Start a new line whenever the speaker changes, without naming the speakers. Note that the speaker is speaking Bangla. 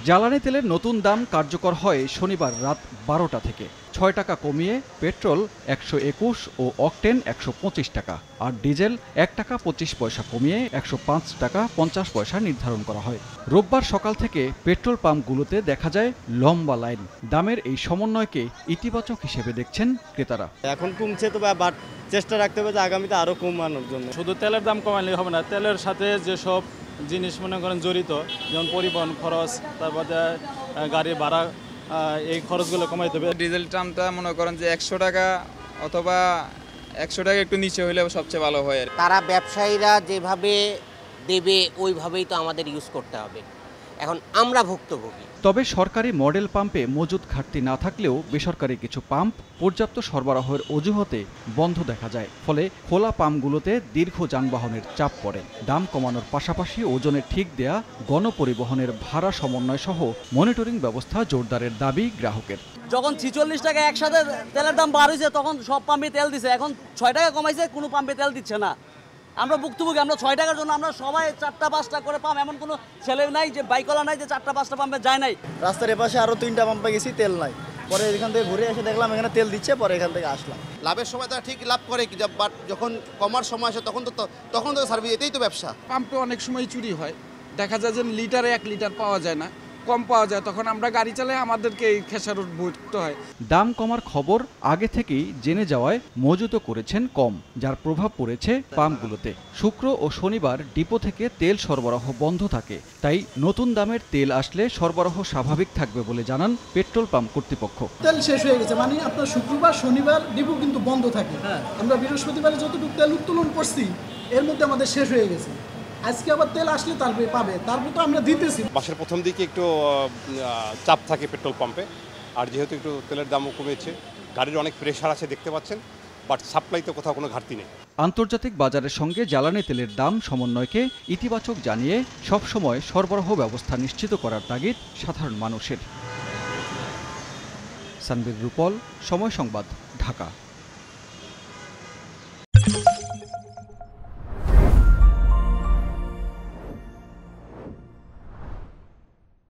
জ্বালানি তেলের নতুন দাম কার্যকর হয় শনিবার রাত ১২টা থেকে। ৬ টাকা কমিয়ে পেট্রোল ১২১ ও অকটেন ১২৫ টাকা, আর ডিজেল ১ টাকা ২৫ পয়সা কমিয়ে ১০৫ টাকা ৫০ পয়সা নির্ধারণ করা হয়। রোববার সকাল থেকে পেট্রোল পাম্পগুলোতে দেখা যায় লম্বা লাইন। দামের এই সমন্বয়কে ইতিবাচক হিসেবে দেখছেন ক্রেতারা।
এখন কমছে, তবে বাট চেষ্টা রাখতে হবে যে আগামীতে আরও কমানোর জন্য।
শুধু তেলের দাম কমালে হবে না, তেলের সাথে যেসব জিনিস মনে করেন জড়িত, যেমন পরিবহন খরচ, তারপরে গাড়ি ভাড়া, এই খরচগুলো কমাইতে হবে।
ডিজেল দামটা মনে করেন যে ১০০ টাকা অথবা ১০০ টাকা একটু নিচে হলে সবচেয়ে ভালো হয়।
তারা ব্যবসায়ীরা যেভাবে দেবে ওইভাবেই তো আমাদের ইউজ করতে হবে। এখন আমরা ভুক্তভোগী।
তবে সরকারি মডেল পাম্পে মজুদ ঘাটতি না থাকলেও বেসরকারি কিছু পাম্প পর্যাপ্ত সরবরাহের অজুহাতে বন্ধ দেখা যায়। ফলে খোলা পাম্পগুলোতে দীর্ঘ যানবাহনের চাপ পড়ে। দাম কমানোর পাশাপাশি ওজনে ঠিক দেয়া গণপরিবহনের ভাড়া সমন্বয় সহ মনিটরিং ব্যবস্থা জোরদারের দাবি গ্রাহকের।
যখন ৪৬ টাকা একসাথে তেলের দাম বার হয়েছে তখন সব পাম্পে তেল দিছে, এখন ৬ টাকা কমাইছে, কোনো পাম্পে তেল দিচ্ছে না। আমরা ভুক্তভোগী। আমরা ৬ টাকার জন্য আমরা সবাই ৪টা ৫টা করে পাম্প, এমন কোনো ছেলে নাই যে বাইকওয়ালা নাই যে 4টা 5টা পাম্পে যায় নাই।
রাস্তার এপাশে আরও 3টা পাম্পে গেছি, তেল নাই। পরে এখান থেকে ঘুরে এসে দেখলাম এখানে তেল দিচ্ছে, পরে এখান থেকে আসলাম।
লাভের সময় তারা ঠিক লাভ করে, বাট যখন কমার সময় আসে তখন তো সার্ভিস, এটাই তো ব্যবসা।
পাম্পে অনেক সময় চুরি হয়, দেখা যায় যে লিটারে 1 লিটার পাওয়া যায় না, কম পাওয়া যায়, তখন আমরা গাড়ি চালাই, আমাদেরকে এই খেসারত ভুগতে হয়।
দাম কমার খবর আগে থেকেই জেনে যাওয়ায় মজুতও করেছেন কম, যার প্রভাব পড়েছে পাম্পগুলোতে। শুক্র ও শনিবার ডিপো থেকে তেল সরবরাহ বন্ধ থাকে, তাই নতুন দামের তেল আসলে সরবরাহ স্বাভাবিক থাকবে বলে জানান পেট্রোল পাম্প কর্তৃপক্ষ।
তেল শেষ হয়ে গেছে, মানে আপনার শুক্রবার শনিবার ডিপো কিন্তু বন্ধ থাকে। আমরা বৃহস্পতিবারে যতটুকু তেল উত্তোলন করছি এর মধ্যে আমাদের শেষ হয়ে গেছে। আজকে আবার তেল আসলে তারপরে পাবে, তারপর তো আমরা দিতেছি।
মাসের প্রথম দিকে একটু চাপ থাকে পেট্রোল পাম্পে, আর যেহেতু একটু তেলের দামও কমেছে, গাড়ির অনেক প্রেশার আছে দেখতে পাচ্ছেন, বাট সাপ্লাইতে কোথাও কোনো ঘাটতি নেই।
আন্তর্জাতিক বাজারের সঙ্গে জ্বালানি তেলের দাম সমন্বয়কে ইতিবাচক জানিয়ে সবসময় সরবরাহ ব্যবস্থা নিশ্চিত করার তাগিদ সাধারণ মানুষের। সানবীর রূপল, সময় সংবাদ, ঢাকা।